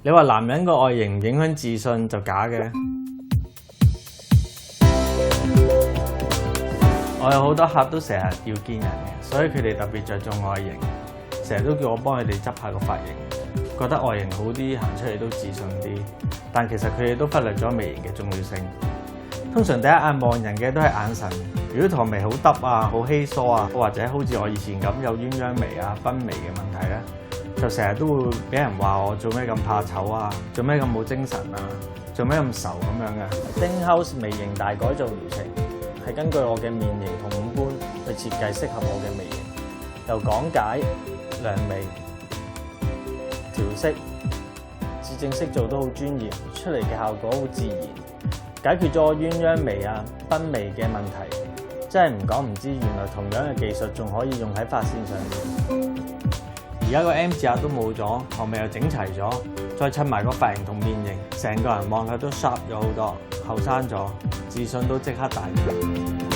你話男人個外形唔影響自信就假嘅。我有好多客都成日要見人嘅，所以佢哋特別着重外形，成日都叫我幫佢哋執下個髮型，覺得外形好啲，行出嚟都自信啲。但其實佢哋都忽略咗眉形嘅重要性。通常第一眼望人嘅都係眼神，如果條眉好耷啊、好稀疏啊，或者好似我以前咁有鴛鴦眉啊、崩眉嘅問題咧，就成日都會俾人話我做咩咁怕醜啊，做咩咁冇精神啊，做咩咁愁咁樣嘅。丁 House 眉形大改造療程係根據我嘅面型同五官去設計適合我嘅眉型，由講解、量眉、調色至正式做都好專業，出嚟嘅效果好自然，解決咗我鴛鴦眉啊、崩眉嘅問題。真係唔講唔知，原來同樣嘅技術仲可以用喺髮線上面。而家個 M 字額都冇咗，後尾又整齊咗，再襯埋個髮型同面型，成個人望落都 sharp 咗好多，後生咗，自信都即刻大咗。